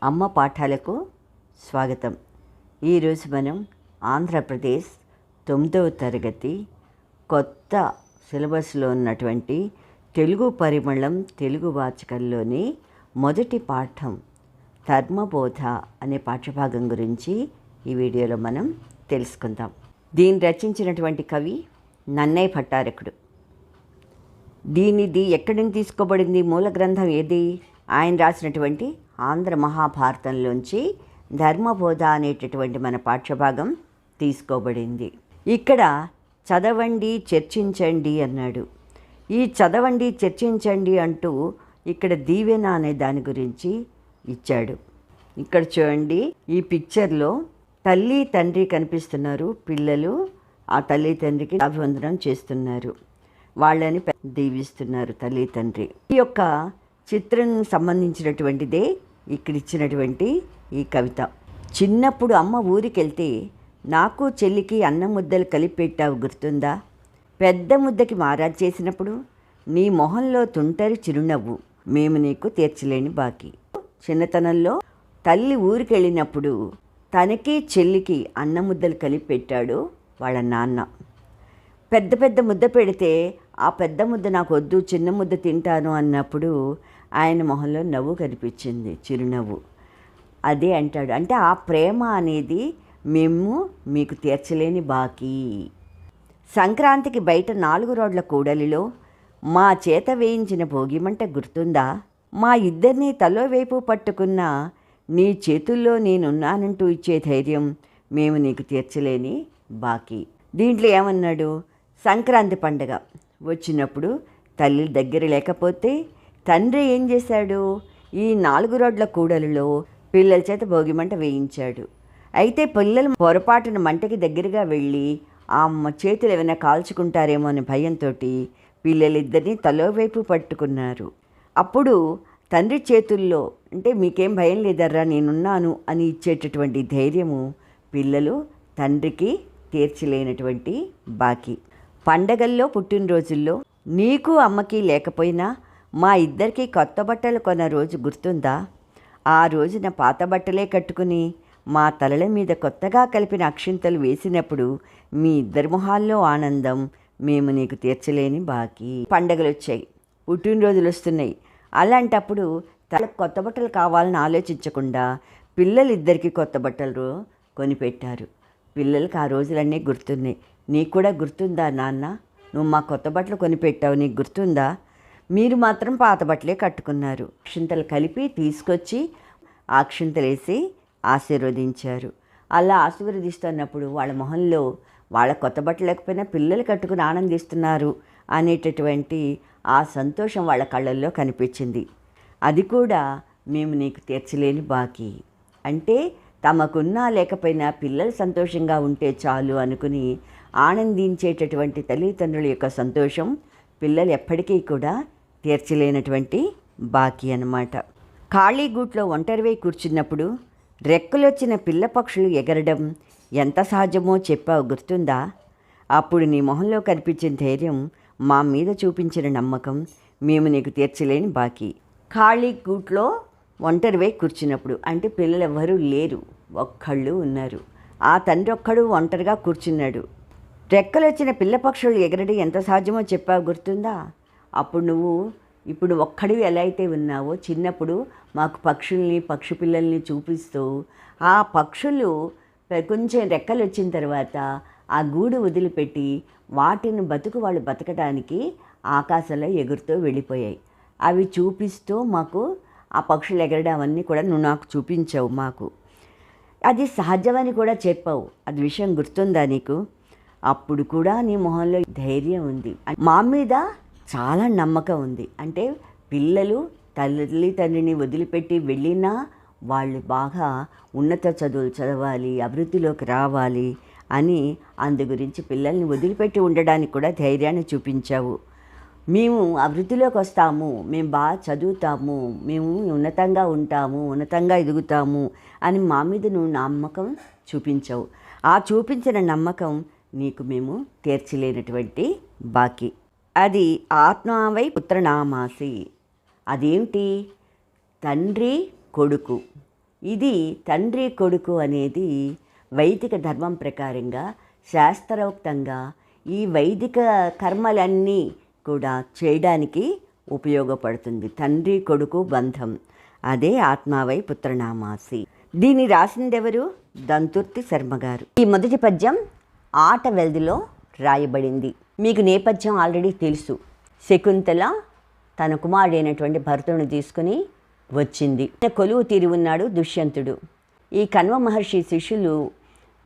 అమ్మ పాఠాలకు స్వాగతం. ఈరోజు మనం ఆంధ్రప్రదేశ్ 9వ తరగతి కొత్త సిలబస్లో ఉన్నటువంటి తెలుగు పరిమళం తెలుగు వాచకంలోని మొదటి పాఠం ధర్మబోధ అనే పాఠ్యభాగం గురించి ఈ వీడియోలో మనం తెలుసుకుందాం. దీన్ని రచించినటువంటి కవి నన్నయ్య భట్టారకుడు. దీనిది ఎక్కడి నుంచి తీసుకోబడింది, మూల గ్రంథం ఏది? ఆయన రాసినటువంటి ఆంధ్ర మహాభారతంలోంచి ధర్మబోధ అనేటటువంటి మన పాఠ్యభాగం తీసుకోబడింది. ఇక్కడ చదవండి చర్చించండి అన్నాడు. ఈ చదవండి చర్చించండి అంటూ ఇక్కడ దీవెన అనే దాని గురించి ఇచ్చాడు. ఇక్కడ చూడండి, ఈ పిక్చర్లో తల్లి తండ్రి కనిపిస్తున్నారు. పిల్లలు ఆ తల్లి తండ్రికి అభివందనం చేస్తున్నారు, వాళ్ళని దీవిస్తున్నారు తల్లి తండ్రి. ఈ యొక్క చిత్రం సంబంధించినటువంటిదే ఇక్కడ ఇచ్చినటువంటి ఈ కవిత. చిన్నప్పుడు అమ్మ ఊరికి వెళ్తే నాకు చెల్లికి అన్నం ముద్దలు కలిపి పెట్టావు గుర్తుందా? పెద్ద ముద్దకి మారాజ్ చేసినప్పుడు నీ మొహంలో తుంటరి చిరునవ్వు మేము నీకు తీర్చలేని బాకీ. చిన్నతనంలో తల్లి ఊరికి వెళ్ళినప్పుడు తనకి చెల్లికి అన్నం ముద్దలు కలిపి పెట్టాడు వాళ్ళ నాన్న. పెద్ద పెద్ద ముద్ద పెడితే ఆ పెద్ద ముద్ద నాకు వద్దు, చిన్న ముద్ద తింటాను అన్నప్పుడు ఆయన మొహంలో నవ్వు కనిపించింది, చిరునవ్వు. అదే అంటాడు, అంటే ఆ ప్రేమ అనేది మేము మీకు తీర్చలేని బాకీ. సంక్రాంతికి బయట 4 రోడ్ల కూడలిలో మా చేత వేయించిన భోగిమంట గుర్తుందా? మా ఇద్దరినీ తలో వైపు పట్టుకున్న నీ చేతుల్లో నేనున్నానంటూ ఇచ్చే ధైర్యం మేము నీకు తీర్చలేని బాకీ. దీంట్లో ఏమన్నాడు? సంక్రాంతి పండగ వచ్చినప్పుడు తల్లి దగ్గర లేకపోతే తండ్రి ఏం చేశాడు? ఈ 4 రోడ్ల కూడలిలో పిల్లల చేత భోగిమంట వేయించాడు. అయితే పిల్లలు పొరపాటున మంటకి దగ్గరగా వెళ్ళి ఆ చేతులు ఏమైనా కాల్చుకుంటారేమో అనే భయంతో పిల్లలిద్దరినీ తలో వైపు పట్టుకున్నారు. అప్పుడు తండ్రి చేతుల్లో, అంటే మీకేం భయం లేదర్రా నేనున్నాను అని ఇచ్చేటటువంటి ధైర్యము పిల్లలు తండ్రికి తీర్చలేనటువంటి బాకీ. పండగల్లో పుట్టినరోజుల్లో నీకు అమ్మకి లేకపోయినా మా ఇద్దరికి కొత్త బట్టలు కొన్న రోజు గుర్తుందా? ఆ రోజున పాత బట్టలే కట్టుకుని మా తలల మీద కొత్తగా కలిపిన అక్షింతలు వేసినప్పుడు మీ ఇద్దరి మొహాల్లో ఆనందం మేము నీకు తీర్చలేని బాకీ. పండగలు వచ్చాయి, పుట్టినరోజులు వస్తున్నాయి. అలాంటప్పుడు తలకు కొత్త బట్టలు కావాలని ఆలోచించకుండా పిల్లలిద్దరికీ కొత్త బట్టలు కొనిపెట్టారు. పిల్లలకి ఆ రోజులన్నీ గుర్తున్నాయి. నీకు కూడా గుర్తుందా నాన్న? నువ్వు మా కొత్త బట్టలు కొనిపెట్టావు, నీకు గుర్తుందా? మీరు మాత్రం పాత బట్టలే కట్టుకున్నారు. అక్షింతలు కలిపి తీసుకొచ్చి ఆ అక్షింతలు వేసి ఆశీర్వదించారు. అలా ఆశీర్వదిస్తున్నప్పుడు వాళ్ళ మొహంలో వాళ్ళ కొత్త బట్టలు లేకపోయినా పిల్లలు కట్టుకుని ఆనందిస్తున్నారు అనేటటువంటి ఆ సంతోషం వాళ్ళ కళ్ళల్లో కనిపించింది. అది కూడా మేము నీకు తీర్చలేని బాకీ. అంటే తమకున్నా లేకపోయినా పిల్లలు సంతోషంగా ఉంటే చాలు అనుకుని ఆనందించేటటువంటి తల్లిదండ్రుల యొక్క సంతోషం పిల్లలు ఎప్పటికీ కూడా తీర్చలేనటువంటి బాకీ అన్నమాట. ఖాళీ గూట్లో ఒంటరివై కూర్చున్నప్పుడు రెక్కలొచ్చిన పిల్ల పక్షులు ఎగరడం ఎంత సహజమో చెప్పావు గుర్తుందా? అప్పుడు నీ మొహంలో కనిపించిన ధైర్యం, మా మీద చూపించిన నమ్మకం మేము నీకు తీర్చలేని బాకీ. ఖాళీ గూట్లో ఒంటరివై కూర్చున్నప్పుడు అంటే పిల్లలు ఎవ్వరూ లేరు, ఒక్కళ్ళు ఉన్నారు. ఆ తండ్రి ఒక్కడు ఒంటరిగా కూర్చున్నాడు. రెక్కలు వచ్చిన పిల్ల పక్షులు ఎగరడి ఎంత సహజమో చెప్పావు గుర్తుందా? అప్పుడు నువ్వు ఇప్పుడు ఒక్కడివి ఎలా అయితే ఉన్నావో చిన్నప్పుడు మాకు పక్షుల్ని పక్షి పిల్లల్ని చూపిస్తూ ఆ పక్షులు కొంచెం రెక్కలు వచ్చిన తర్వాత ఆ గూడు వదిలిపెట్టి వాటిని వాళ్ళు బతకడానికి ఆకాశంలో ఎగురుతూ వెళ్ళిపోయాయి. అవి చూపిస్తూ మాకు ఆ పక్షులు ఎగరడం అవన్నీ కూడా నువ్వు నాకు చూపించావు. మాకు అది సహజమని కూడా చెప్పావు. అది విషయం గుర్తుందా నీకు? అప్పుడు కూడా నీ మొహంలో ధైర్యం ఉంది, మా మీద చాలా నమ్మకం ఉంది. అంటే పిల్లలు తల్లి తండ్రిని వదిలిపెట్టి వెళ్ళినా వాళ్ళు బాగా ఉన్నత చదువులు చదవాలి, అభివృద్ధిలోకి రావాలి అని అందు గురించి పిల్లల్ని వదిలిపెట్టి ఉండడానికి కూడా ధైర్యాన్ని చూపించావు. మేము అభివృద్ధిలోకి వస్తాము, మేము బాగా చదువుతాము, మేము ఉన్నతంగా ఉంటాము, ఉన్నతంగా ఎదుగుతాము అని మా మీద నువ్వు నమ్మకం చూపించావు. ఆ చూపించిన నమ్మకం నీకు మేము తీర్చలేనటువంటి బాకీ. అది ఆత్మావై పుత్రనామాసి. అదేమిటి? తండ్రి కొడుకు ఇది తండ్రి కొడుకు అనేది వైదిక ధర్మం ప్రకారంగా శాస్త్రోక్తంగా ఈ వైదిక కర్మలన్నీ కూడా చేయడానికి ఉపయోగపడుతుంది. తండ్రి కొడుకు బంధం, అదే ఆత్మావై పుత్రనామాసి. దీన్ని రాసిందెవరు? దంతుర్తి శర్మ గారు. ఈ మొదటి పద్యం ఆట వెల్దిలో రాయబడింది. మీకు నేపథ్యం ఆల్రెడీ తెలుసు. శకుంతల తన కుమారుడైనటువంటి భరతుని తీసుకుని వచ్చింది. కొలువు తీరి ఉన్నాడు దుష్యంతుడు. ఈ కణ్వ మహర్షి శిష్యులు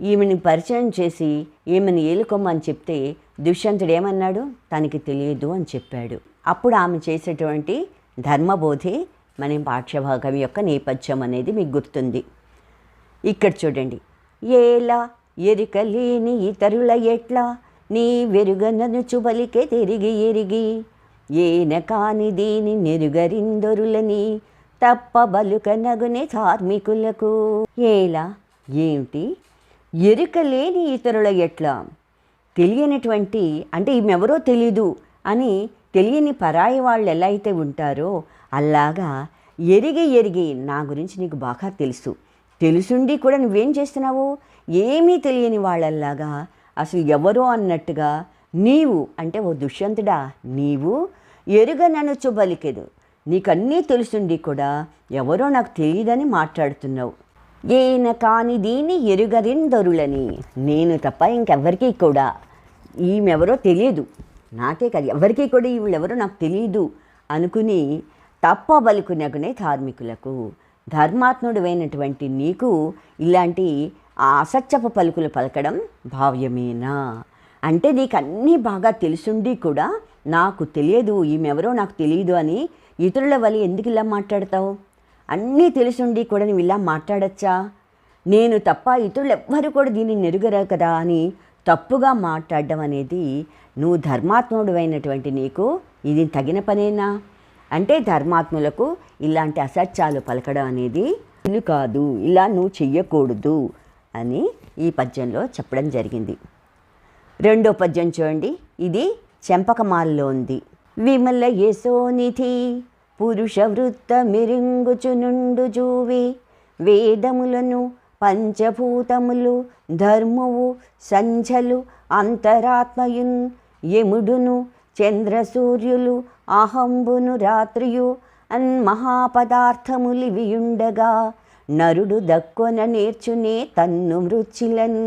ఈమెని పరిచయం చేసి ఈమెను ఏలుకోమని చెప్తే దుష్యంతుడు ఏమన్నాడు? తనకి తెలియదు అని చెప్పాడు. అప్పుడు ఆమె చేసేటువంటి ధర్మబోధే మన పాఠ్యభాగం యొక్క నేపథ్యం అనేది మీకు గుర్తుంది. ఇక్కడ చూడండి. ఏలా ఎరిక లేని ఇతరుల ఎట్లా నీ వెరుగనను చుబలికే తిరిగి ఎరిగి ఏన కాని దీని నెరుగరిందొరులని తప్ప బలుక నగునే ధార్మికులకు. ఏలా ఏమిటి? ఎరుక లేని ఇతరుల ఎట్లా, తెలియనటువంటి అంటే ఈమెవరో తెలీదు అని తెలియని పరాయి వాళ్ళు ఎలా అయితే ఉంటారో అలాగా ఎరిగి నా గురించి నీకు బాగా తెలుసుండి కూడా నువ్వేం చేస్తున్నావు? ఏమీ తెలియని వాళ్ళల్లాగా అసలు ఎవరో అన్నట్టుగా నీవు అంటే ఓ దుష్యంతుడా, నీవు ఎరుగననుచు బలికెదు, నీకన్నీ తెలుసుండి కూడా ఎవరో నాకు తెలియదని మాట్లాడుతున్నావు. ఏన కాని దీన్ని ఎరుగరిందరులని, నేను తప్ప ఇంకెవ్వరికీ కూడా ఈమెవరో తెలియదు, నాకే కాదు ఎవరికీ కూడా వీళ్ళెవరో నాకు తెలియదు అనుకుని తప్ప బలుకునగునే ధార్మికులకు, ధర్మాత్ముడైనటువంటి నీకు ఇలాంటి అసత్యపు పలుకులు పలకడం భావ్యమేనా? అంటే నీకు అన్నీ బాగా తెలుసుండి కూడా నాకు తెలియదు, ఈమెవరో నాకు తెలియదు అని ఇతరుల వల్ల ఎందుకు ఇలా మాట్లాడతావు? అన్నీ తెలుసుండి కూడా నువ్వు ఇలా మాట్లాడచ్చా? నేను తప్ప ఇతరులు ఎవ్వరు కూడా దీన్ని నెరుగరు కదా అని తప్పుగా మాట్లాడడం అనేది నువ్వు ధర్మాత్ముడు అయినటువంటి నీకు ఇది తగిన పనేనా? అంటే ధర్మాత్ములకు ఇలాంటి అసత్యాలు పలకడం అనేది ఇల్లు కాదు, ఇలా నువ్వు చెయ్యకూడదు అని ఈ పద్యంలో చెప్పడం జరిగింది. రెండో పద్యం చూడండి. ఇది చెంపకమాలలో ఉంది. విమల యశోనిధి పురుష వృత్త మెరింగుచునుండు జూవి వేదములను పంచభూతములు ధర్మువు సంఝలు అంతరాత్మయున్ యముడును చంద్రసూర్యులు అహంబును రాత్రియు అన్మహాపదార్థములివియుండగా నరుడు దక్కొన నేర్చునే తన్ను మృచ్చిలన్.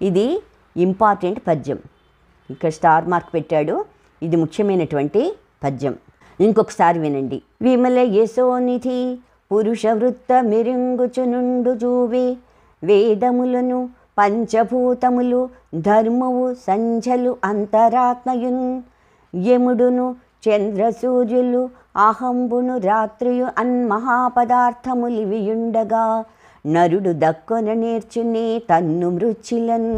ఇది ఇంపార్టెంట్ పద్యం. ఇక్కడ స్టార్ మార్క్ పెట్టాడు. ఇది ముఖ్యమైనటువంటి పద్యం. ఇంకొకసారి వినండి. విమల యశోనిధి పురుష వృత్త మెరింగుచునుండు జూవి వేదములను పంచభూతములు ధర్మువు సంఝలు అంతరాత్మయున్ యముడును చంద్రసూర్యులు అహంబును రాత్రియు అన్మహాపదార్థములివియుండగా నరుడు దక్కొన నేర్చునే తన్ను మృచ్చిలన్.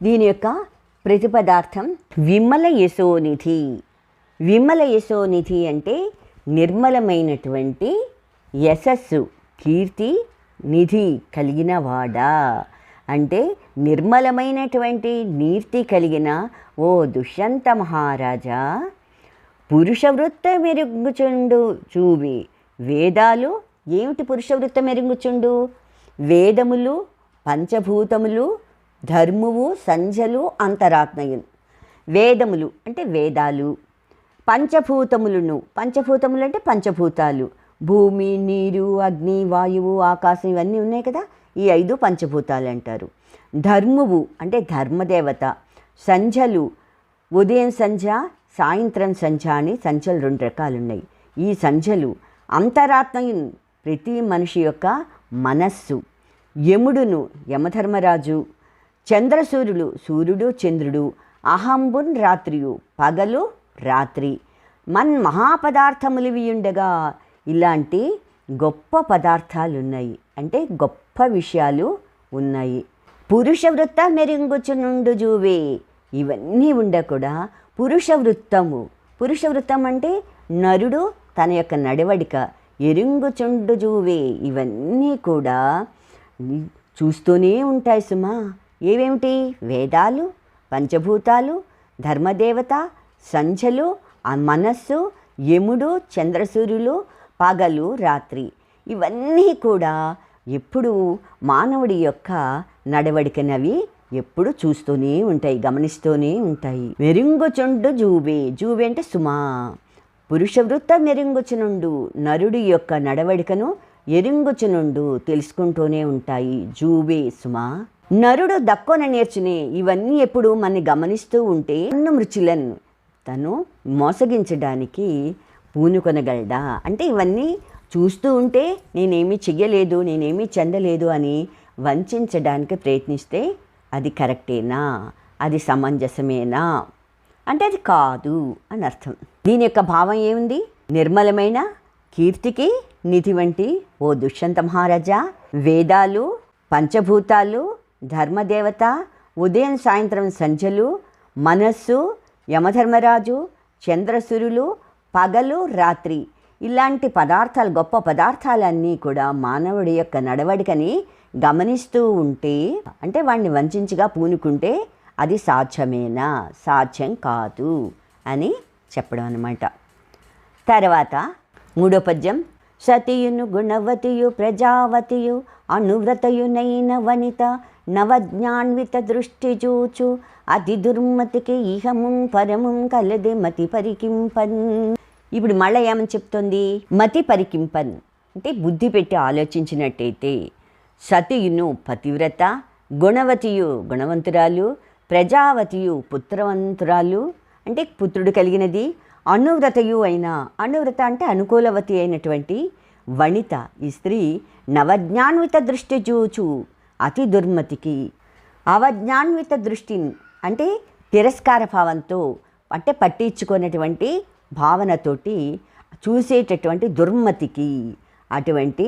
దీని యొక్క ప్రతిపదార్థం విమల యశోనిధి. విమల యశోనిధి అంటే నిర్మలమైనటువంటి యశస్సు, కీర్తి, నిధి కలిగిన వాడా. అంటే నిర్మలమైనటువంటి నీర్తి కలిగిన ఓ దుష్యంత మహారాజా, పురుష వృత్త మెరుగుచుండు చూవి వేదాలు. ఏమిటి పురుష వృత్త మెరుగుచుండు? వేదములు, పంచభూతములు, ధర్మువు, సంఝలు, అంతరాత్మయులు. వేదములు అంటే వేదాలు, పంచభూతములను, పంచభూతములు అంటే పంచభూతాలు, భూమి, నీరు, అగ్ని, వాయువు, ఆకాశం ఇవన్నీ ఉన్నాయి కదా, ఈ 5 పంచభూతాలు అంటారు. ధర్మువు అంటే ధర్మదేవత. సంఝలు ఉదయం సంధ్య, సాయంత్రం సంధ్య అని సంధ్యలు 2 రకాలు ఉన్నాయి. ఈ సంధ్యలు అంతరాత్మయున్ ప్రతి మనిషి యొక్క మనస్సు. యముడును యమధర్మరాజు, చంద్రసూర్యులు సూర్యుడు చంద్రుడు, అహంబున్ రాత్రియు పగలు రాత్రి, మన్ మహాపదార్థములివి ఉండగా ఇలాంటి గొప్ప పదార్థాలు ఉన్నాయి, అంటే గొప్ప విషయాలు ఉన్నాయి. పురుష వృత్త మెరింగుచునుండు జూవే, ఇవన్నీ ఉండకూడా పురుష వృత్తము. పురుష వృత్తం అంటే నరుడు తన యొక్క నడవడిక. ఎరింగుచుండు జూవే, ఇవన్నీ కూడా చూస్తూనే ఉంటాయి సుమా. ఏవేమిటి? వేదాలు, పంచభూతాలు, ధర్మదేవత, సంధ్యలు, మనస్సు, యముడు, చంద్రసూర్యులు, పగలు రాత్రి. ఇవన్నీ కూడా ఎప్పుడు మానవుడి యొక్క నడవడికనవి ఎప్పుడు చూస్తూనే ఉంటాయి, గమనిస్తూనే ఉంటాయి. మెరింగుచుండు జూబే, జూబే అంటే సుమా, పురుష వృత్త మెరింగుచునుండు, నరుడి యొక్క నడవడికను ఎరింగుచునుండు తెలుసుకుంటూనే ఉంటాయి. జూబే సుమా, నరుడు దక్కున నేర్చునే, ఇవన్నీ ఎప్పుడు మనని గమనిస్తూ ఉంటే అన్ను మృచులను తను మోసగించడానికి పూనుకొనగలడా, అంటే ఇవన్నీ చూస్తూ ఉంటే నేనేమీ చెయ్యలేదు, నేనేమీ చెందలేదు అని వంచడానికి ప్రయత్నిస్తే అది కరెక్టేనా, అది సమంజసమేనా అంటే అది కాదు అని అర్థం. దీని యొక్క భావం ఏముంది? నిర్మలమైన కీర్తికి నిధి వంటి ఓ దుష్యంత మహారాజా, వేదాలు, పంచభూతాలు, ధర్మదేవత, ఉదయం సాయంత్రం సంధ్యలు, మనస్సు, యమధర్మరాజు, చంద్రసూర్యులు, పగలు రాత్రి, ఇలాంటి పదార్థాలు, గొప్ప పదార్థాలన్నీ కూడా మానవుడి యొక్క నడవడికని గమనిస్తూ ఉంటే, అంటే వాడిని వంచిగా పూనుకుంటే అది సాధ్యమేనా, సాధ్యం కాదు అని చెప్పడం అన్నమాట. తర్వాత మూడో పద్యం. సతియును గుణవతియు ప్రజావతియు అనువ్రతయునైన వనిత నవజ్ఞాన్విత దృష్టి చూచు అతి దుర్మతికి ఇహము పరము కలది మతి పరికింపన్. ఇప్పుడు మళ్ళీ ఏమని చెప్తుంది? మతి పరికింపన్ అంటే బుద్ధి పెట్టి ఆలోచించినట్టయితే, సతియును పతివ్రత, గుణవతియు గుణవంతురాలు, ప్రజావతియు పుత్రవంతురాలు అంటే పుత్రుడు కలిగినది, అనువ్రతయు అయిన, అనువ్రత అంటే అనుకూలవతి అయినటువంటి వనిత ఈ స్త్రీ నవజ్ఞాన్విత దృష్టి చూచు అతి దుర్మతికి, అవజ్ఞాన్విత దృష్టి అంటే తిరస్కార భావంతో, అంటే పట్టించుకున్నటువంటి భావనతోటి చూసేటటువంటి దుర్మతికి, అటువంటి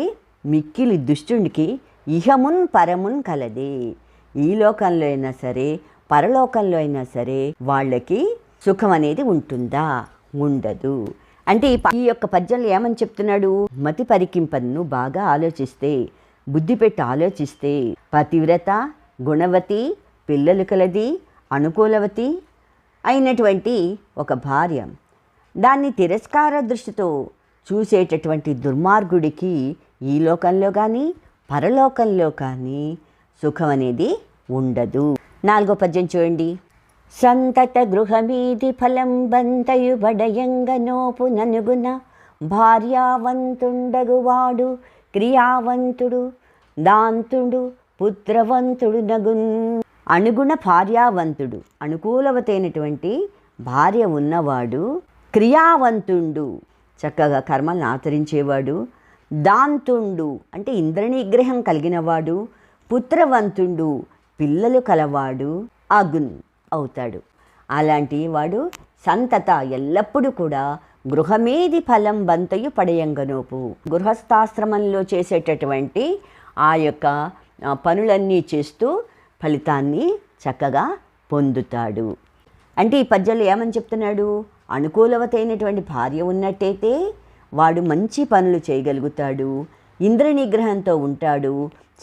మిక్కిలి దుష్టునికి ఇహమున్ పరమున్ కలదే, ఈ లోకంలో అయినా సరే పరలోకంలో అయినా సరే వాళ్ళకి సుఖం అనేది ఉంటుందా? ఉండదు. అంటే ఈ యొక్క పద్యంలో ఏమని చెప్తున్నాడు? మతి పరికింపన్ను బాగా ఆలోచిస్తే, బుద్ధి పెట్టి ఆలోచిస్తే, పతివ్రత, గుణవతి, పిల్లలు కలది, అనుకూలవతి అయినటువంటి ఒక భార్య, దాన్ని తిరస్కార దృష్టితో చూసేటటువంటి దుర్మార్గుడికి ఈ లోకంలో కానీ పరలోకంలో కానీ సుఖం అనేది ఉండదు. నాలుగో పద్యం చూడండి. సంతత గృహమీది ఫలం బంతయు బడయంగనోపు ననుగున భార్యావంతుండగువాడు క్రియావంతుడు దాంతుడు పుత్రవంతుడు నగున్. అనుగుణ భార్యావంతుడు, అనుకూలవతైనటువంటి భార్య ఉన్నవాడు, క్రియావంతుడు చక్కగా కర్మలను ఆచరించేవాడు, దాంతుండు అంటే ఇంద్రనిగ్రహం కలిగినవాడు, పుత్రవంతుడు పిల్లలు కలవాడు అగున్ అవుతాడు. అలాంటి వాడు సంతత ఎల్లప్పుడూ కూడా గృహమేది ఫలం బంతయు పడయంగనోపు, గృహస్థాశ్రమంలో చేసేటటువంటి ఆ యొక్క పనులన్నీ చేస్తూ ఫలితాన్ని చక్కగా పొందుతాడు. అంటే ఈ పద్యంలో ఏమని చెప్తున్నాడు? అనుకూలవతైనటువంటి భార్య ఉన్నట్టయితే వాడు మంచి పనులు చేయగలుగుతాడు, ఇంద్రనిగ్రహంతో ఉంటాడు,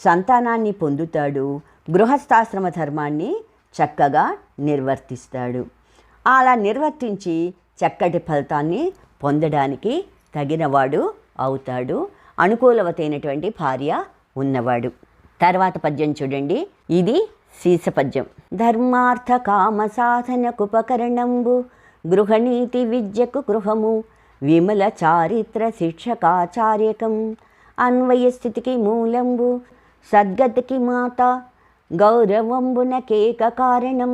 సంతానాన్ని పొందుతాడు, గృహస్థాశ్రమ ధర్మాన్ని చక్కగా నిర్వర్తిస్తాడు. అలా నిర్వర్తించి చక్కటి ఫలితాన్ని పొందడానికి తగినవాడు అవుతాడు, అనుకూలవతైనటువంటి భార్య ఉన్నవాడు. తర్వాత పద్యం చూడండి. ఇది శీర్ష పద్యం. ధర్మార్థ కామ సాధనకుపకరణంబు గృహనీతి విద్యకు గృహము విమల చారిత్ర శిక్షకాచార్యకం అన్వయ స్థితికి మూలంబు సద్గతికి మాత గౌరవంబున కేక కారణం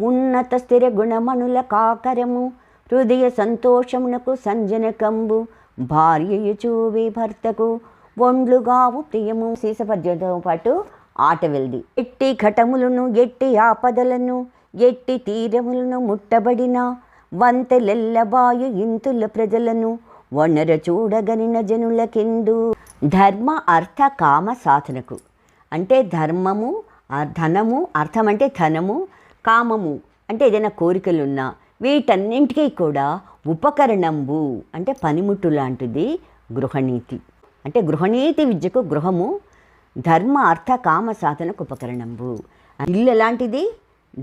ఉన్నత స్థిర గుణమణుల కాకరము హృదయ సంతోషమునకు సంజనకంబు భార్యయు చూవి భర్తకు ఒండ్లుగావు ప్రియము. శీర్షపద్యంతో పాటు ఆట వెల్ది. ఎట్టి ఘటములను ఎట్టి ఆపదలను ఎట్టి తీరములను ముట్టబడిన వంతెలెల్లబాయు ఇంతుల ప్రజలను వనర చూడగనిన జనులకెందు. ధర్మ అర్థ కామ సాధనకు అంటే ధర్మము, ధనము, అర్థం అంటే ధనము, కామము అంటే ఏదైనా కోరికలున్నా వీటన్నింటికీ కూడా ఉపకరణంబు అంటే పనిముట్టు లాంటిది గృహనీతి. అంటే గృహనీతి విద్యకు గృహము ధర్మ అర్థ కామ సాధనకు ఉపకరణంబు. ఇల్లు ఎలాంటిది?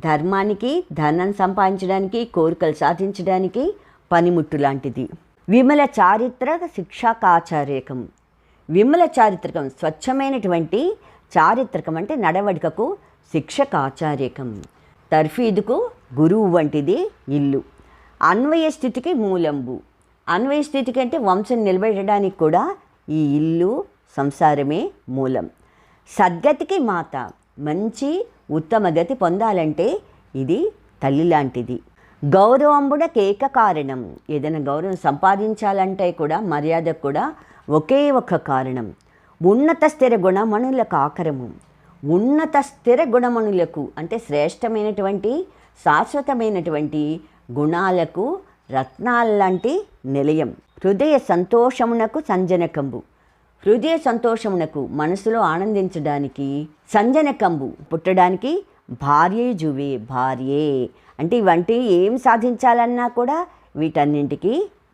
ధర్మానికి, ధనం సంపాదించడానికి, కోరికలు సాధించడానికి పనిముట్టు లాంటిది. విమల చారిత్రక శిక్షాకాచార్యకం విమల చారిత్రకం, స్వచ్ఛమైనటువంటి చారిత్రకం అంటే నడవడికకు శిక్షకాచార్యకం. తర్ఫీదుకు గురువు వంటిది ఇల్లు. అన్వయ స్థితికి మూలంబు. అన్వయ స్థితికి అంటే వంశం నిలబెట్టడానికి కూడా ఈ ఇల్లు సంసారమే మూలం. సద్గతికి మాత, మంచి ఉత్తమ గతి పొందాలంటే ఇది తల్లి లాంటిది. గౌరవంబుడ కేక కారణం. ఏదైనా గౌరవం సంపాదించాలంటే కూడా మర్యాదకు కూడా ఒకే ఒక కారణం. ఉన్నత స్థిర గుణమణులకు ఆకరము. ఉన్నత స్థిర గుణమణులకు అంటే శ్రేష్టమైనటువంటి శాశ్వతమైనటువంటి గుణాలకు రత్నాల్లాంటి నిలయం. హృదయ సంతోషమునకు సంజనకంబు. హృదయ సంతోషమునకు మనసులో ఆనందించడానికి సంజనకంబు పుట్టడానికి భార్యే జువే. భార్యే అంటే ఇవంటి ఏం సాధించాలన్నా కూడా వీటన్నింటికి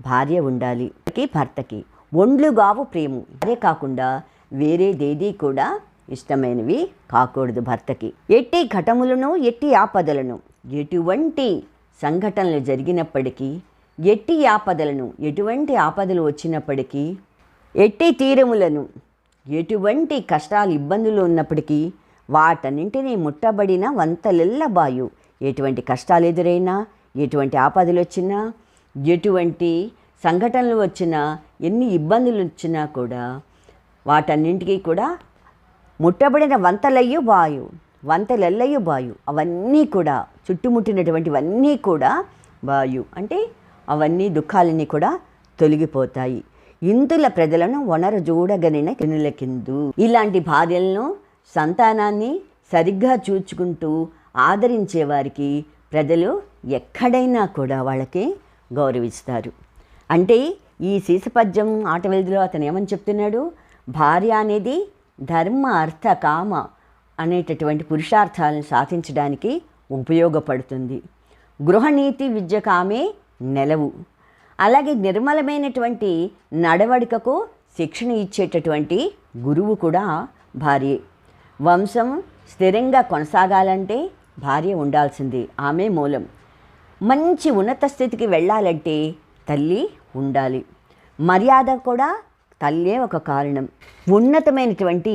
భార్య ఉండాలి. భర్తకి ఒండ్లుగావు ప్రేము. అదే కాకుండా వేరేదేది కూడా ఇష్టమైనవి కాకూడదు భర్తకి. ఎట్టి ఘటములను ఎట్టి ఆపదలను, ఎటువంటి సంఘటనలు జరిగినప్పటికీ, ఎట్టి ఆపదలను ఎటువంటి ఆపదలు వచ్చినప్పటికీ, ఎట్టి తీరములను ఎటువంటి కష్టాలు ఇబ్బందులు ఉన్నప్పటికీ వాటన్నింటినీ ముట్టబడిన వంతలెల్ల బాయు. ఎటువంటి కష్టాలు ఎదురైనా, ఎటువంటి ఆపదలు వచ్చినా, ఎటువంటి సంఘటనలు వచ్చినా, ఎన్ని ఇబ్బందులు వచ్చినా కూడా వాటన్నింటికీ కూడా ముట్టబడిన వంతలయ్యు బాయు, వంతలెల్లయ్యు బాయు. అవన్నీ కూడా చుట్టుముట్టినటువంటివన్నీ కూడా బాయు అంటే అవన్నీ దుఃఖాలన్నీ కూడా తొలగిపోతాయి. ఇంతుల ప్రజలను వనరు చూడగలిగిన కినుల కిందు. ఇలాంటి భార్యలను, సంతానాన్ని సరిగ్గా చూచుకుంటూ ఆదరించే వారికి ప్రజలు ఎక్కడైనా కూడా వాళ్ళకి గౌరవిస్తారు. అంటే ఈ శీసపద్యం ఆటవెల్దిలో అతను ఏమని చెప్తున్నాడు? భార్య అనేది ధర్మ అర్థ కామ అనేటటువంటి పురుషార్థాలను సాధించడానికి ఉపయోగపడుతుంది. గృహనీతి విద్యకు ఆమె నెలవు. అలాగే నిర్మలమైనటువంటి నడవడికకు శిక్షణ ఇచ్చేటటువంటి గురువు కూడా భార్యే. వంశం స్థిరంగా కొనసాగాలంటే భార్య ఉండాల్సింది, ఆమె మూలం. మంచి ఉన్నత స్థితికి వెళ్ళాలంటే తల్లి ఉండాలి. మర్యాద కూడా తల్లే ఒక కారణం. ఉన్నతమైనటువంటి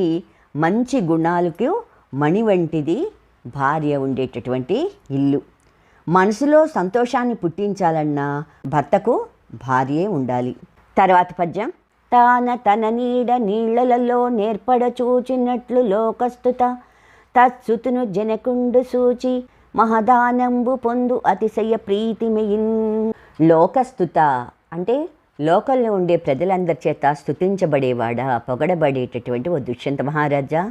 మంచి గుణాలకు మణి వంటిది భార్య ఉండేటటువంటి ఇల్లు. మనసులో సంతోషాన్ని పుట్టించాలన్నా భర్తకు భార్యే ఉండాలి. తర్వాత పద్యం. తన నీడ నీళ్లలో నేర్పడ చూచినట్లు లోకస్తుత తత్సుతును జనకుండు సూచి మహదానంబు పొందు అతిశయ ప్రీతిమయిన్. లోకస్తుత అంటే లోకల్లో ఉండే ప్రజలందరి చేత స్తుతించబడేవాడా, పొగడబడేటటువంటి ఓ దుష్యంత మహారాజా,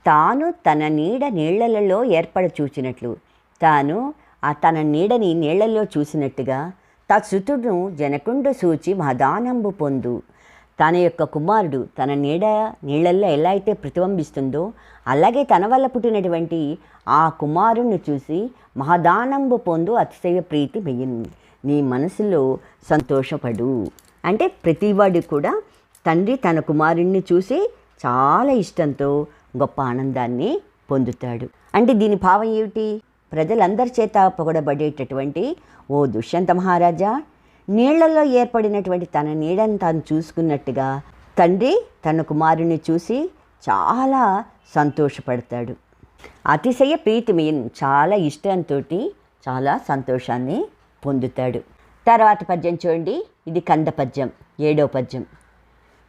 తాను తన నీడ నీళ్లలో ఏర్పడ చూచినట్లు, తాను తన నీడని నీళ్లలో చూసినట్టుగా తత్సుతుడు జనకుండు సూచి మహదానంబు పొందు. తన యొక్క కుమారుడు తన నీడ నీళ్లల్లో ఎలా అయితే ప్రతిబింబిస్తుందో అలాగే తన వల్ల పుట్టినటువంటి ఆ కుమారుణ్ణి చూసి మహదానంబు పొందు అతిశయ ప్రీతి మెయిన్. నీ మనసులో సంతోషపడు. అంటే ప్రతివాడు కూడా తండ్రి తన కుమారుణ్ణి చూసి చాలా ఇష్టంతో గొప్ప ఆనందాన్ని పొందుతాడు. అంటే దీని భావం ఏమిటి? ప్రజలందరి చేత పొగడబడేటటువంటి ఓ దుష్యంత మహారాజా, నీళ్లలో ఏర్పడినటువంటి తన నీడని తాను చూసుకున్నట్టుగా తండ్రి తన కుమారుని చూసి చాలా సంతోషపడతాడు. అతిశయ ప్రీతిమీన్, చాలా ఇష్టంతో చాలా సంతోషాన్ని పొందుతాడు. తర్వాత పద్యం చూడండి, ఇది కంద పద్యం, 7వ పద్యం.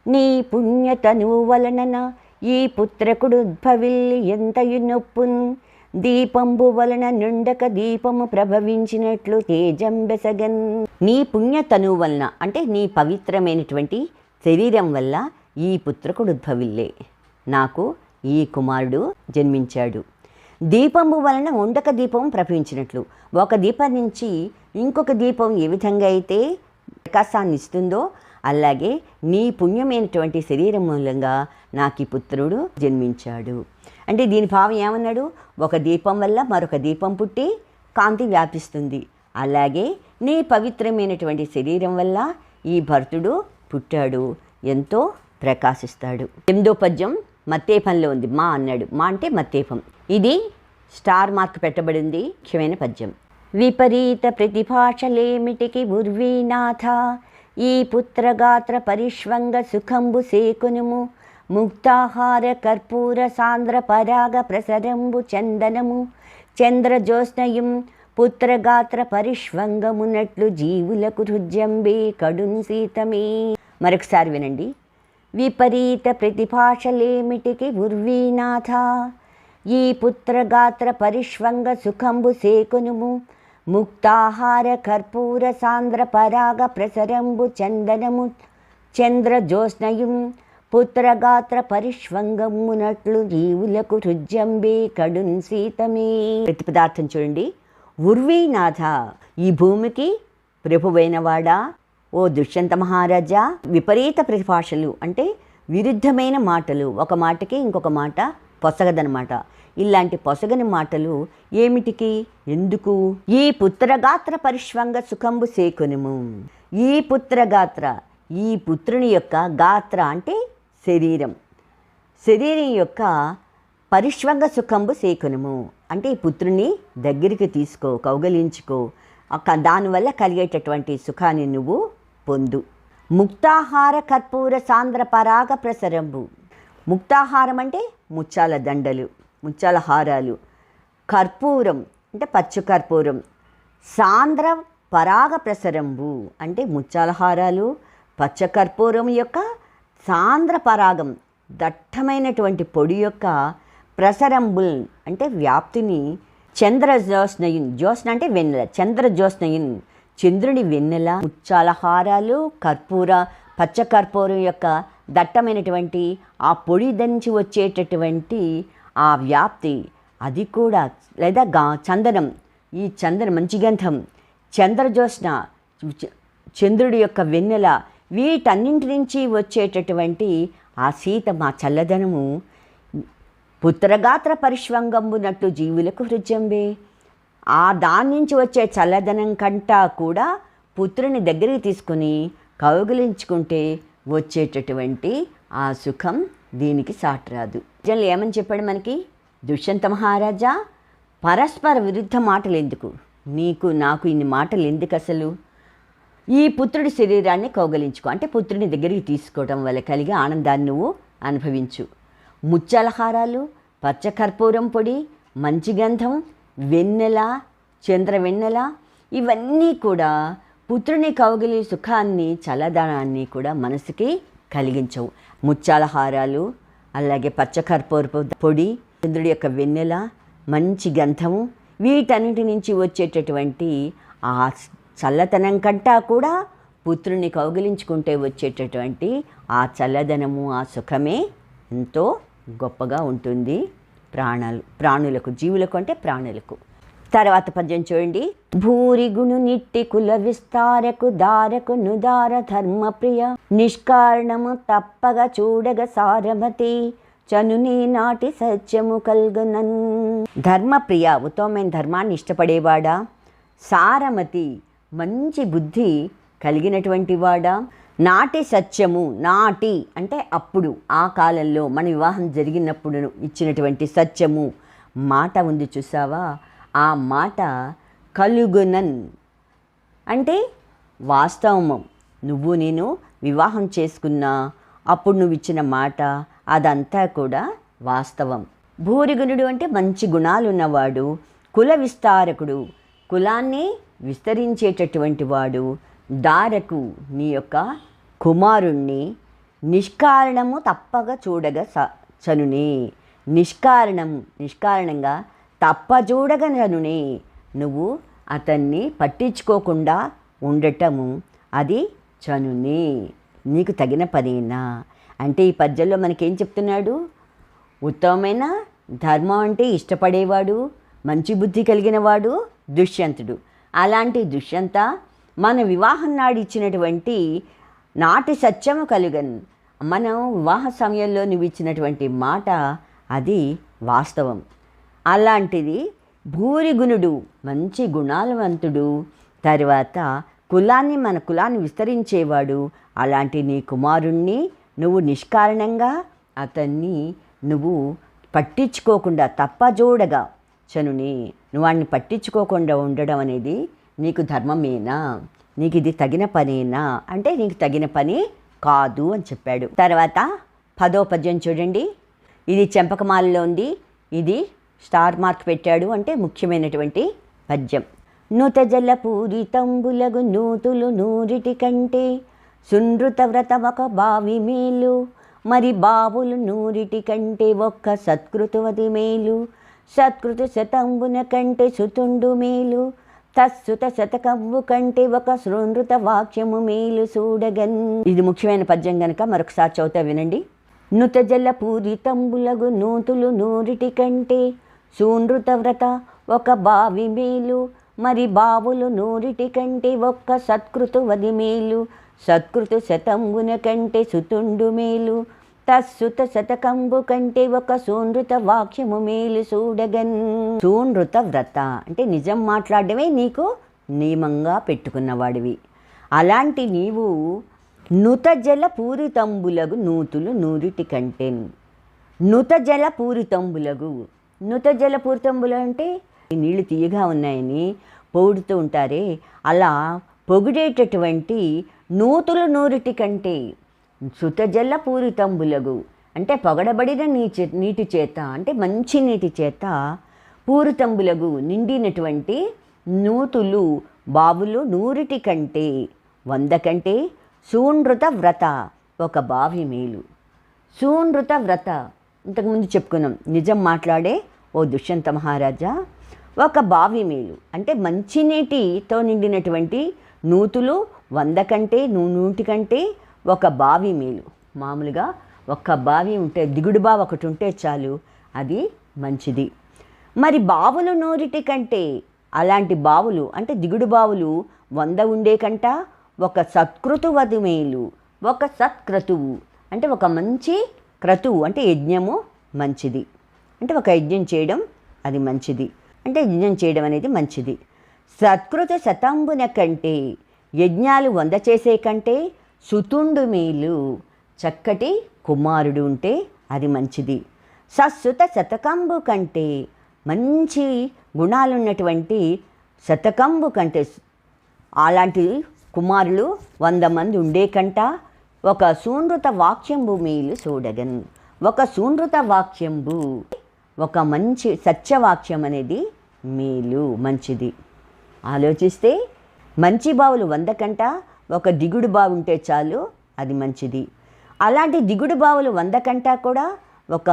నీ పుణ్యతను వలనన ఈ పుత్రకుడు ఉద్భవిల్లి ఎంతయు నొప్పున్ దీపంబు వలన నుండక దీపము ప్రభవించినట్లు తేజంబెసగన్. నీ పుణ్యతను వలన అంటే నీ పవిత్రమైనటువంటి శరీరం వల్ల ఈ పుత్రకుడు ఉద్భవిల్లే, నాకు ఈ కుమారుడు జన్మించాడు. దీపంబు వలన ఉండక దీపం ప్రభవించినట్లు, ఒక దీపం నుంచి ఇంకొక దీపం ఏ విధంగా అయితే ప్రకాశాన్ని ఇస్తుందో అలాగే నీ పుణ్యమైనటువంటి శరీరం మూలంగా నాకు ఈ పుత్రుడు జన్మించాడు. అంటే దీని భావం ఏమన్నాడు? ఒక దీపం వల్ల మరొక దీపం పుట్టి కాంతి వ్యాపిస్తుంది. అలాగే నీ పవిత్రమైనటువంటి శరీరం వల్ల ఈ భర్తుడు పుట్టాడు, ఎంతో ప్రకాశిస్తాడు. 8వ పద్యం మత్తేపంలో ఉంది. మా అన్నాడు. మా అంటే మత్తేపం. ఇది స్టార్ మార్క్ పెట్టబడింది. ముఖ్యమైన పద్యం. విపరీత ప్రతిభాషలేమిటికి ఉర్వీనాథ ఈ పుత్రగాత్ర పరిష్వంగ సుఖంబు సేకునుము ముక్తాహార కర్పూర సాంద్ర పరాగ ప్రసరంబు చందనము చంద్రజ్యోత్స్నయం పుత్రగాత్ర పరిష్వంగమునట్లు జీవులకు హృద్యంబే కడున్ సీతమే. మరొకసారి వినండి. విపరీత ప్రతిభాషలేమిటికి ఉర్వీనాథ, ఈ పుత్రగాత్ర పరిష్వంగ సుఖంబు సేకునుము ముక్తాహార కర్పూర సాంద్ర పరాగ ప్రసరంబు చందనము చంద్రజ్యోత్స్నయం పుత్రగాత్ర పరిష్వంగమునట్లు జీవులకు హృద్యంబే కడున్ సీతమే. ప్రతిపదార్థం చూడండి. ఉర్వీనాథ, ఈ భూమికి ప్రభువైనవాడా, ఓ దుష్యంత మహారాజా, విపరీత ప్రతిభాషలు అంటే విరుద్ధమైన మాటలు, ఒక మాటకి ఇంకొక మాట పొసగదనమాట. ఇలాంటి పొసగని మాటలు ఏమిటికి, ఎందుకు? ఈ పుత్రగాత్ర పరిష్వంగ సుఖంబు సేకునుము. ఈ పుత్రగాత్ర, ఈ పుత్రుని యొక్క గాత్ర అంటే శరీరం, శరీరం యొక్క పరిష్వంగ సుఖంబు సేకునుము అంటే ఈ పుత్రుని దగ్గరికి తీసుకో, కౌగలించుకో, దానివల్ల కలిగేటటువంటి సుఖాన్ని నువ్వు పొందు. ముక్తాహార కర్పూర సాంద్ర పరాగ ప్రసరంబు. ముక్తాహారం అంటే ముత్యాల దండలు, ముత్యాల హారాలు. కర్పూరం అంటే పచ్చ కర్పూరం. సాంద్ర పరాగ ప్రసరంబు అంటే ముత్యాల హారాలు, పచ్చ కర్పూరం యొక్క సాంద్ర పరాగం దట్టమైనటువంటి పొడి యొక్క ప్రసరంబుల్ అంటే వ్యాప్తిని చంద్రజ్యోత్స్నయున్, జ్యోత్స్న అంటే వెన్నెల, చంద్రజ్యోత్స్నయున్ చంద్రుని వెన్నెల, ముత్యాల హారాలు, కర్పూర పచ్చ కర్పూరం యొక్క దట్టమైనటువంటి ఆ పొడి దంచి వచ్చేటటువంటి ఆ వ్యాప్తి, అది కూడా లేదా చందనం, ఈ చందనం మంచి గంధం, చంద్రజ్యోత్స్న చంద్రుడి యొక్క వెన్నెల, వీటన్నింటి నుంచి వచ్చేటటువంటి ఆ శీతం, ఆ చల్లదనము పుత్రగాత్ర పరిష్వంగంబునట్టు జీవులకు హృద్యంబే. ఆ దాని నుంచి వచ్చే చల్లదనం కంటా కూడా పుత్రుని దగ్గరికి తీసుకుని కౌగిలించుకుంటే వచ్చేటటువంటి ఆ సుఖం దీనికి సాటిరాదు. జనులు ఏమని చెప్పాడు మనకి? దుష్యంత మహారాజా, పరస్పర విరుద్ధ మాటలు ఎందుకు, నీకు నాకు ఇన్ని మాటలు ఎందుకు అసలు? ఈ పుత్రుడి శరీరాన్ని కౌగలించుకో అంటే పుత్రుని దగ్గరికి తీసుకోవడం వల్ల కలిగే ఆనందాన్ని నువ్వు అనుభవించు. ముత్యాల హారాలు, పచ్చ కర్పూరం పొడి, మంచి గంధం, వెన్నెల, చంద్ర వెన్నెల, ఇవన్నీ కూడా పుత్రుని కౌగిలి సుఖాన్ని, చల్లదనాన్ని కూడా మనసుకి కలిగించవు. ముత్యాల హారాలు, అలాగే పచ్చ కర్పూరపు పొడి, చంద్రుడి యొక్క వెన్నెల, మంచి గంధము, వీటన్నిటి నుంచి వచ్చేటటువంటి ఆ చల్లతనం కంటా కూడా పుత్రుని కౌగిలించుకుంటే వచ్చేటటువంటి ఆ చల్లదనము, ఆ సుఖమే ఎంతో గొప్పగా ఉంటుంది ప్రాణులకు, జీవులకు అంటే ప్రాణులకు. తర్వాత పద్యం చూడండి. భూరిగుణు నిట్టి కుల విస్తారకు దారకు నుదార ధర్మప్రియ నిష్కారణము తప్పగ చూడగ సారమతి చనుని నాటి సత్యము కల్గనన్. ధర్మప్రియ, ఉత్తమమైన ధర్మాన్ని ఇష్టపడేవాడా, సారమతి మంచి బుద్ధి కలిగినటువంటి వాడా, నాటి సత్యము, నాటి అంటే అప్పుడు, ఆ కాలంలో మన వివాహం జరిగినప్పుడు ఇచ్చినటువంటి సత్యము మాట ఉంది చూసావా, ఆ మాట కలుగునన్ అంటే వాస్తవము. నువ్వు నేను వివాహం చేసుకున్నా అప్పుడు నువ్వు ఇచ్చిన మాట అదంతా కూడా వాస్తవం. భూరిగుణుడు అంటే మంచి గుణాలు ఉన్నవాడు, కుల విస్తారకుడు కులాన్ని విస్తరించేటటువంటి వాడు, దారకు నీ యొక్క కుమారుణ్ణి నిష్కారణము తప్పక చూడగ చనుని. నిష్కారణంగా తప్పజూడగ చనుని, నువ్వు అతన్ని పట్టించుకోకుండా ఉండటము అది చనుని, నీకు తగిన పనేనా అంటే ఈ పద్యంలో మనకేం చెప్తున్నాడు? ఉత్తమమైన ధర్మం అంటే ఇష్టపడేవాడు, మంచి బుద్ధి కలిగిన వాడు దుష్యంతుడు. అలాంటి దుష్యంత మన వివాహం నాడు ఇచ్చినటువంటి నాటి సత్యము కలుగన్, మనం వివాహ సమయంలో నువ్వు ఇచ్చినటువంటి మాట అది వాస్తవం. అలాంటిది భూరిగుణుడు మంచి గుణాలవంతుడు, తర్వాత మన కులాన్ని విస్తరించేవాడు, అలాంటి నీ కుమారుణ్ణి నువ్వు నిష్కారణంగా అతన్ని నువ్వు పట్టించుకోకుండా తప్పజోడగా చనుని, నువ్వు వాడిని పట్టించుకోకుండా ఉండడం అనేది నీకు ధర్మమేనా? నీకు ఇది తగిన పనేనా అంటే నీకు తగిన పని కాదు అని చెప్పాడు. తర్వాత 10వ పద్యం చూడండి. ఇది చెంపకమాలలో ఉంది. ఇది స్టార్ మార్క్ పెట్టాడు అంటే ముఖ్యమైనటువంటి పద్యం. నుత జల పూరితంబులగు నూతులు నూరిటి కంటే సునృత వ్రతమొక బావి మేలు, మరి బావులు నూరిటి కంటే ఒక్క సత్కృతువది మేలు, సత్కృతు శతంబున కంటే సుతుండు మేలు, తస్సుత శతకంబు కంటే ఒక శృణృత వాక్యము మేలు చూడగన్. ఇది ముఖ్యమైన పద్యం కనుక మరొకసారి చదువుతా వినండి. నుత జల పూరితంబులగు నూతులు నూరిటి కంటే సూనృత వ్రత ఒక బావి మేలు, మరి బావులు నూరిటి కంటే ఒక్క సత్కృతువది మేలు, సత్కృతు శతంబున కంటే సుతుండు మేలు, తస్సుత శతకంబు కంటే ఒక సూనృత వాక్యము మేలు చూడగన్. సూనృత వ్రత అంటే నిజం మాట్లాడడమే నీకు నియమంగా పెట్టుకున్నవాడివి. అలాంటి నీవు నుత జల పూరితంబులగు నూతులు నూరిటి కంటే. నుత జల పూరితంబులగు, నుత జల పూరితంబులు అంటే నీళ్లు తీయగా ఉన్నాయని పొగుడుతూ ఉంటారే, అలా పొగిడేటటువంటి నూతులు నూరిటి కంటే సుతజల పూరితంబులగు అంటే పొగడబడిన నీటి చేత అంటే మంచి నీటి చేత పూరితంబులగు నిండినటువంటి నూతులు బావులు నూరిటి కంటే 100 కంటే సూనృత వ్రత ఒక బావి మేలు. సూనృత వ్రత ఇంతకుముందు చెప్పుకున్నాం. నిజం మాట్లాడే ఓ దుష్యంత మహారాజా ఒక బావి మేలు అంటే మంచినీటితో నిండినటువంటి నూతులు 100 కంటే 100 కంటే ఒక బావి మేలు. మామూలుగా ఒక్క బావి ఉంటే దిగుడు బావి ఒకటి ఉంటే చాలు, అది మంచిది. మరి బావులు నూరిటి కంటే అలాంటి బావులు అంటే దిగుడు బావులు 100 ఉండే కంట ఒక సత్కృతువది మేలు. ఒక సత్క్రతువు అంటే ఒక మంచి క్రతువు అంటే యజ్ఞము మంచిది. అంటే ఒక యజ్ఞం చేయడం అది మంచిది. అంటే యజ్ఞం చేయడం అనేది మంచిది. సత్కృత శతంబున కంటే యజ్ఞాలు 100 చేసే కంటే సుతుండు మేలు. చక్కటి కుమారుడు ఉంటే అది మంచిది. సస్సుత శతకంబు కంటే మంచి గుణాలున్నటువంటి శతకంబు కంటే అలాంటి కుమారులు 100 మంది ఉండే కంట ఒక సూనృత వాక్యంబు మేలు చూడగన్. ఒక సూనృత వాక్యంబు ఒక మంచి సత్యవాక్యం అనేది మేలు మంచిది. ఆలోచిస్తే మంచి బావులు 100 కంట ఒక దిగుడు బావి ఉంటే చాలు, అది మంచిది. అలాంటి దిగుడు బావులు 100 కంట కూడా ఒక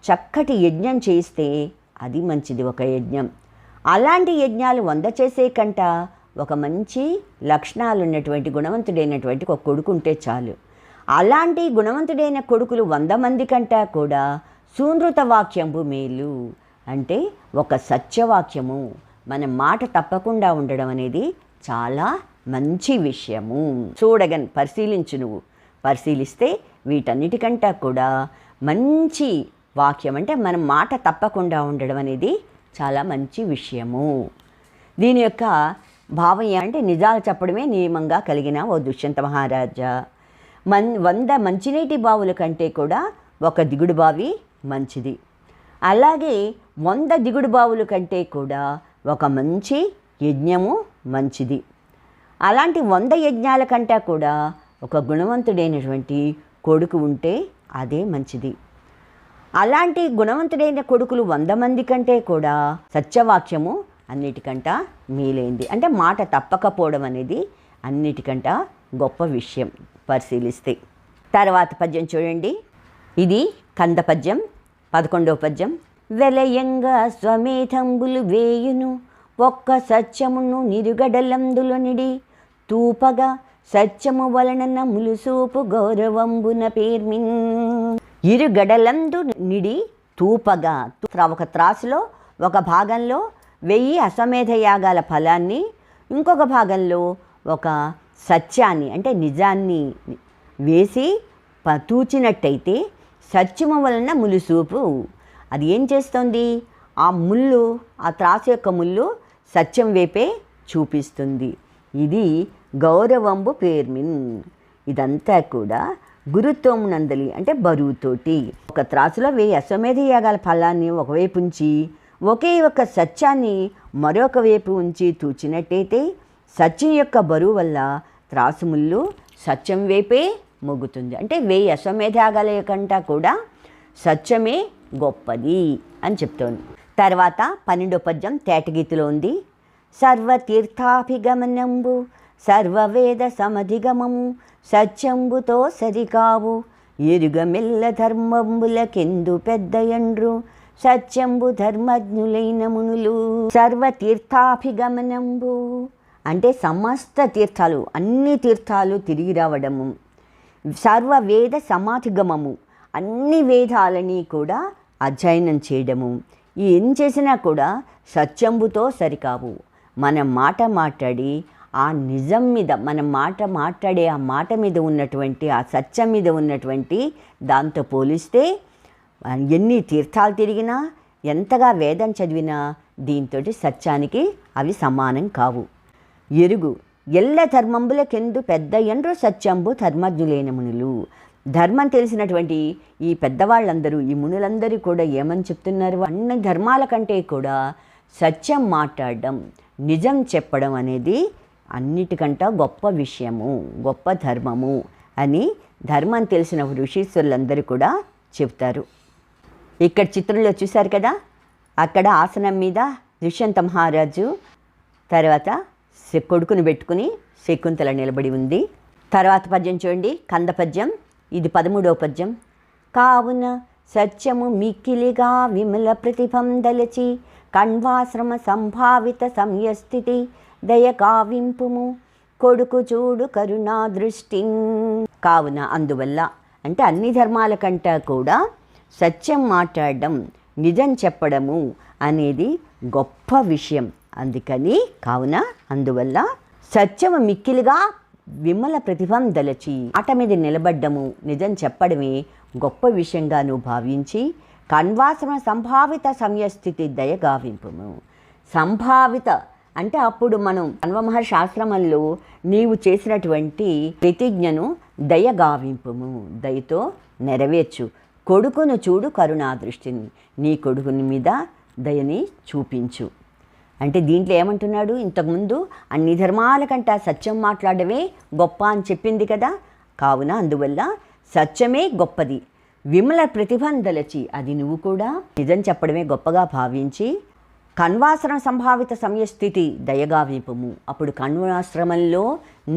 చక్కటి యజ్ఞం చేస్తే అది మంచిది, ఒక యజ్ఞం. అలాంటి యజ్ఞాలు 100 చేసే కంట ఒక మంచి లక్షణాలు ఉన్నటువంటి గుణవంతుడైనటువంటి ఒక కొడుకు ఉంటే చాలు. అలాంటి గుణవంతుడైన కొడుకులు 100 మంది కంట కూడా సూనృత వాక్యంబు మేలు అంటే ఒక సత్యవాక్యము, మన మాట తప్పకుండా ఉండడం అనేది చాలా మంచి విషయము. చూడగన్ పరిశీలించు. నువ్వు పరిశీలిస్తే వీటన్నిటికంటా కూడా మంచి వాక్యం అంటే మన మాట తప్పకుండా ఉండడం అనేది చాలా మంచి విషయము. దీని యొక్క భావం అంటే నిజాలు చెప్పడమే నియమంగా కలిగిన ఓ దుష్యంత మహారాజా 100 మంచినీటి బావుల కంటే కూడా ఒక దిగుడు బావి మంచిది. అలాగే 100 దిగుడు బావుల కంటే కూడా ఒక మంచి యజ్ఞము మంచిది. అలాంటి 100 యజ్ఞాల కంటే కూడా ఒక గుణవంతుడైనటువంటి కొడుకు ఉంటే అదే మంచిది. అలాంటి గుణవంతుడైన కొడుకులు 100 మంది కంటే కూడా సత్యవాక్యము అన్నిటికంట మేలైంది. అంటే మాట తప్పకపోవడం అనేది అన్నిటికంట గొప్ప విషయం పరిశీలిస్తే. తర్వాత పద్యం చూడండి. ఇది కంద పద్యం 11వ పద్యం. వెలయంగా స్వమేధంబులు వేయును ఒక్క సత్యమును నిరుగడలందులో నిడి తూపగా సత్యము వలన ములుసూపు గౌరవంబున పేర్మిన్. ఇరుగడలందు నిడి తూపగా ఒక త్రాసులో ఒక భాగంలో 1000 అశ్వమేధ యాగాల ఫలాన్ని, ఇంకొక భాగంలో ఒక సత్యాన్ని అంటే నిజాన్ని వేసి తూచినట్టయితే సత్యము వలన ములుసూపు అది ఏం చేస్తుంది? ఆ ముళ్ళు, ఆ త్రాసు యొక్క ముళ్ళు సత్యం వైపే చూపిస్తుంది. ఇది గౌరవంబు పేర్మిన్. ఇదంతా కూడా గురుత్వం నందలి అంటే బరువుతోటి ఒక త్రాసులో 1000 అశ్వమేధ యాగాల ఫలాన్ని ఒకవైపు ఉంచి ఒకే ఒక సత్యాన్ని మరొక వైపు ఉంచి తూచినట్టయితే సత్యం యొక్క బరువు వల్ల త్రాసుముళ్ళు సత్యం వైపే మొగ్గుతుంది. అంటే 1000 అశ్వమేధాగాల కంటా కూడా సత్యమే గొప్పది అని చెప్తోంది. తర్వాత 12వ పద్యం తేటగీతిలో ఉంది. సర్వతీర్థాభిగమనంబు సర్వవేద సమధిగమము సత్యంబుతో సరికావు ఎరుగమెల్ల ధర్మంబులకెందు పెద్దయండ్రు సత్యంబు ధర్మజ్ఞులైన మునులు. సర్వతీర్థాభిగమనంబు అంటే సమస్త తీర్థాలు, అన్ని తీర్థాలు తిరిగి రావడము. సర్వవేద సమాధిగమము అన్ని వేదాలని కూడా అధ్యయనం చేయడము. ఏం చేసినా కూడా సత్యంబుతో సరికావు. మనం మాట మాట్లాడి ఆ నిజం మీద, మనం మాట్లాడే ఆ మాట మీద ఉన్నటువంటి, ఆ సత్యం మీద ఉన్నటువంటి దాంతో పోలిస్తే ఎన్ని తీర్థాలు తిరిగినా, ఎంతగా వేదం చదివినా దీంతో సత్యానికి అవి సమానం కావు. ఎరుగు ఎల్ల ధర్మంబులకెందు పెద్ద ఎండ్రు సత్యంబు ధర్మజ్ఞులైన మునులు. ధర్మం తెలిసినటువంటి ఈ పెద్దవాళ్ళందరూ, ఈ మునులందరూ కూడా ఏమని చెప్తున్నారు? అన్ని ధర్మాల కంటే కూడా సత్యం మాట్లాడడం, నిజం చెప్పడం అనేది అన్నిటికంటే గొప్ప విషయము, గొప్ప ధర్మము అని ధర్మం తెలిసిన ఋషీశ్వరులందరూ కూడా చెప్తారు. ఇక్కడ చిత్రంలో చూశారు కదా, అక్కడ ఆసనం మీద దుష్యంత మహారాజు తర్వాత కొడుకుని పెట్టుకుని శకుంతల నిలబడి ఉంది. తర్వాత పద్యం చూడండి, కంద పద్యం. ఇది 13వ పద్యం. కావున సత్యము మిక్కిలిగా విమల ప్రతిభం దలచి కణ్వాశ్రమ సంభావిత సంయస్థితి దయ కావింపుము కొడుకు చూడు కరుణా దృష్టి. కావున అందువల్ల అంటే అన్ని ధర్మాల కంటే కూడా సత్యం మాట్లాడడం, నిజం చెప్పడము అనేది గొప్ప విషయం. అందుకని కావున అందువల్ల సత్యము మిక్కిలిగా విమల ప్రతిభం దలచి ఆట మీద నిలబడ్డము, నిజం చెప్పడమే గొప్ప విషయంగా నువ్వు భావించి కణ్వాసన సంభావిత సమయస్థితి దయగావింపుము. సంభావిత అంటే అప్పుడు మనం కణ్వ మహర్షి ఆశ్రమంలో నీవు చేసినటువంటి ప్రతిజ్ఞను దయగావింపుము, దయతో నెరవేర్చు. కొడుకును చూడు కరుణా దృష్టిని, నీ కొడుకుని మీద దయని చూపించు. అంటే దీంట్లో ఏమంటున్నాడు? ఇంతకుముందు అన్ని ధర్మాల కంటే సత్యం మాట్లాడమే గొప్ప అని చెప్పింది కదా. కావున అందువల్ల సత్యమే గొప్పది. విమల ప్రతిభందలచి అది నువ్వు కూడా నిజం చెప్పడమే గొప్పగా భావించి కణ్వాశ్రమ సంభావిత సమయస్థితి దయగావింపుము. అప్పుడు కణ్వాశ్రమంలో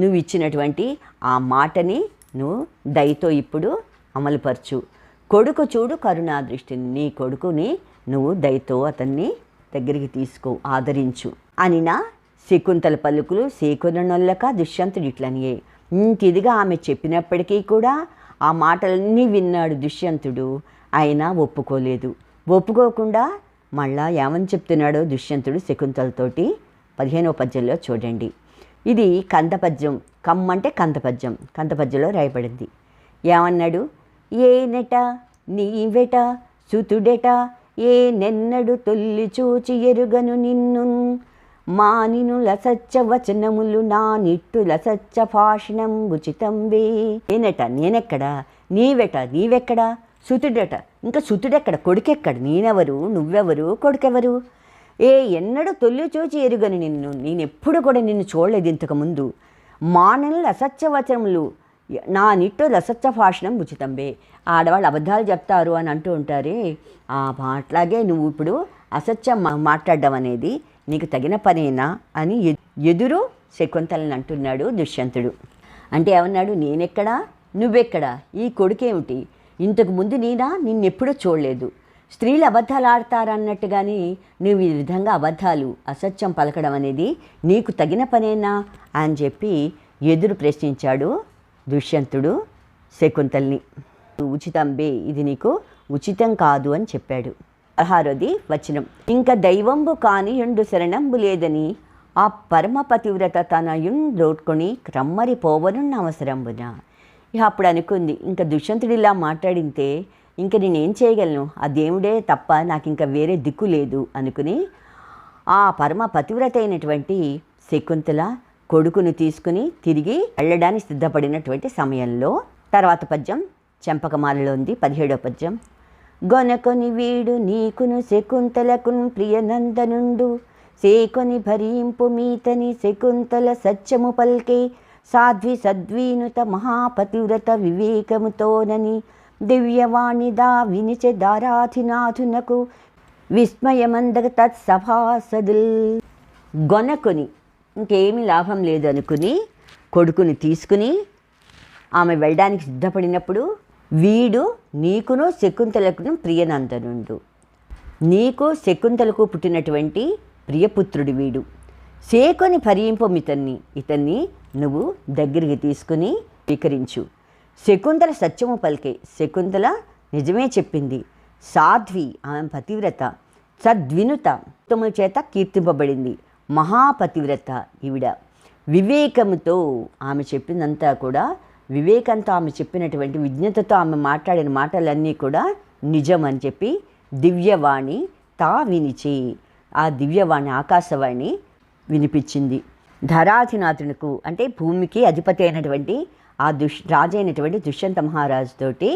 నువ్వు ఇచ్చినటువంటి ఆ మాటని నువ్వు దయతో ఇప్పుడు అమలుపరచు. కొడుకు చూడు కరుణా దృష్టిని, నీ కొడుకుని నువ్వు దయతో అతన్ని దగ్గరికి తీసుకో, ఆదరించు అనిన శకుంతల పలుకులు సేకొనొల్లక దుష్యంతుడు ఇట్లనియే. ఇంకిదిగా ఆమె చెప్పినప్పటికీ కూడా ఆ మాటలన్నీ విన్నాడు దుష్యంతుడు. అయినా ఒప్పుకోలేదు. ఒప్పుకోకుండా మళ్ళా ఏమని చెప్తున్నాడో దుష్యంతుడు శకుంతలతోటి 15వ పద్యంలో చూడండి. ఇది కందపద్యం. కమ్మంటే కందపద్యం. కందపద్యంలో రాయబడింది. ఏమన్నాడు? ఏనెట నీవెట సుతుడెట ఏ నెన్నడు తొల్లి చూచి ఎరుగను నిన్ను మానినుల సత్య వచనములు నా నిట్టుల సత్య భాషణం ఉచితంబే. ఏనెట నేనెక్కడా, నీవెట నీవెక్కడా, సుతుడెట ఇంకా సుతుడెక్కడ, కొడుకెక్కడ, నేనెవరు, నువ్వెవరు, కొడుకెవరు? ఏ ఎన్నడు తొల్లి చూచి ఎరుగను నిన్ను, నేనెప్పుడు కూడా నిన్ను చూడలేదు ఇంతకుముందు. మానినుల అసత్య వచనములు నా నిట్టుల అసత్య భాషణం ఉచితంబే. ఆడవాళ్ళు అబద్ధాలు చెప్తారు అని అంటూ ఉంటారే, ఆ మాట్లాగే నువ్వు ఇప్పుడు అసత్యం మాట్లాడడం అనేది నీకు తగిన పనేనా అని ఎదురు శకుంతలని అంటున్నాడు దుష్యంతుడు. అంటే ఏమన్నాడు? నేనెక్కడా, నువ్వెక్కడా, ఈ కొడుకేమిటి, ఇంతకు ముందు నిన్నెప్పుడూ చూడలేదు. స్త్రీలు అబద్ధాలు ఆడతారన్నట్టుగాని నువ్వు ఈ విధంగా అబద్ధాలు అసత్యం పలకడం అనేది నీకు తగిన పనేనా అని చెప్పి ఎదురు ప్రశ్నించాడు దుష్యంతుడు శకుంతల్ని. ఉచితంబే, ఇది నీకు ఉచితం కాదు అని చెప్పాడు. 16వ వచనం. ఇంకా దైవంబు కాని ఎండు శరణంబు లేదని ఆ పరమ పతివ్రత తనయుండోట్కొని క్రమ్మరి పోవనున్న అవసరంబున. ఇక అప్పుడు అనుకుంది, ఇంకా దుష్యంతుడు ఇలా మాట్లాడితే ఇంక నేనేం చేయగలను, ఆ దేవుడే తప్ప నాకు ఇంకా వేరే దిక్కు లేదు అనుకుని ఆ పరమ పతివ్రత అయినటువంటి శకుంతల కొడుకును తీసుకుని తిరిగి వెళ్ళడానికి సిద్ధపడినటువంటి సమయంలో తర్వాత పద్యం చెంపకమాలలో ఉంది. 17వ పద్యం. గొనకొని వీడు నీకును శకుంతలకును ప్రియనందనుండు సేకొని భరింపు మీతని శకుంతల సత్యము పల్కే సాధ్వి సద్వీనుత మహాపతివ్రత వివేకముతోనని దివ్యవాణిదా వినిచె దారాధినాథునకు విస్మయమందగ తత్సభాసదుల్. గొనకొని ఇంకేమీ లాభం లేదనుకుని కొడుకుని తీసుకుని ఆమె వెళ్ళడానికి సిద్ధపడినప్పుడు, వీడు నీకును శకుంతలకును ప్రియనందనుండు, నీకు శకుంతలకు పుట్టినటువంటి ప్రియపుత్రుడు వీడు. సేకొని భరింపమితన్ని, ఇతన్ని నువ్వు దగ్గరికి తీసుకుని స్వీకరించు. శకుంతల సత్యము పలికే, శకుంతల నిజమే చెప్పింది. సాధ్వి, ఆమె పతివ్రత. సద్వినుత, ఉత్తముల చేత కీర్తింపబడింది. మహాపతివ్రత ఈవిడ. వివేకముతో, ఆమె చెప్పిందంతా కూడా వివేకంతో, ఆమె చెప్పినటువంటి విజ్ఞతతో ఆమె మాట్లాడిన మాటలన్నీ కూడా నిజం అని చెప్పి దివ్యవాణి తా వినిచి, ఆ దివ్యవాణి ఆకాశవాణి వినిపించింది. ధరాధినాథునకు అంటే భూమికి అధిపతి అయినటువంటి ఆ రాజు అయినటువంటి దుష్యంత మహారాజుతోటి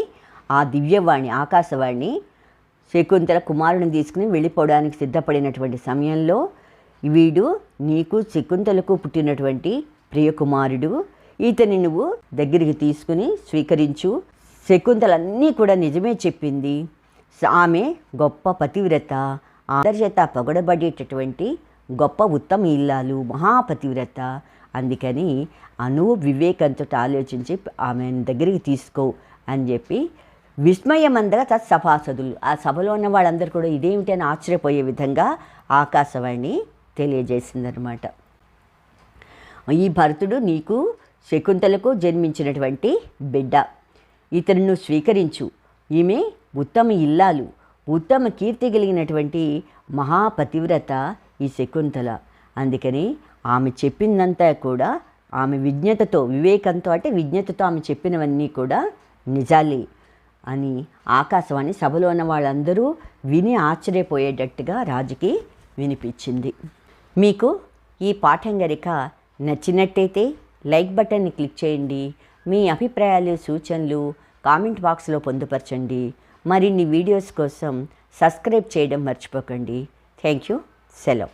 ఆ దివ్యవాణి ఆకాశవాణి శకుంతల కుమారుని తీసుకుని వెళ్ళిపోవడానికి సిద్ధపడినటువంటి సమయంలో, వీడు నీకు శకుంతలకు పుట్టినటువంటి ప్రియకుమారుడు, ఇతని నువ్వు దగ్గరికి తీసుకుని స్వీకరించు. శకుంతలన్నీ కూడా నిజమే చెప్పింది. ఆమె గొప్ప పతివ్రత, అందరి చేత పొగడబడేటటువంటి గొప్ప ఉత్తమ ఇల్లాలు, మహాపతివ్రత. అందుకని నువ్వు వివేకంతో ఆలోచించి ఆమె దగ్గరికి తీసుకో అని చెప్పి విస్మయమందగా తత్సభాసదులు, ఆ సభలో ఉన్న వాళ్ళందరూ కూడా ఇదేమిటి అని ఆశ్చర్యపోయే విధంగా ఆకాశవాణి తెలియజేసిందనమాట. ఈ భరతుడు నీకు శకుంతలకు జన్మించినటువంటి బిడ్డ, ఇతను స్వీకరించు. ఈమె ఉత్తమ ఇల్లాలు, ఉత్తమ కీర్తి కలిగినటువంటి మహాపతివ్రత ఈ శకుంతల. అందుకని ఆమె చెప్పిందంతా కూడా ఆమె విజ్ఞతతో, వివేకంతో, అంటే విజ్ఞతతో ఆమె చెప్పినవన్నీ కూడా నిజాలే అని ఆకాశవాణి సభలో ఉన్న వాళ్ళందరూ విని ఆశ్చర్యపోయేటట్టుగా రాజుకి వినిపించింది. మీకు ఈ పాఠం గనుక నచ్చినట్టయితే లైక్ బటన్ని క్లిక్ చేయండి. మీ అభిప్రాయాలు, సూచనలు కామెంట్ బాక్స్లో పొందుపరచండి. మరిన్ని వీడియోస్ కోసం సబ్స్క్రైబ్ చేయడం మర్చిపోకండి. Thank you. సెలవు.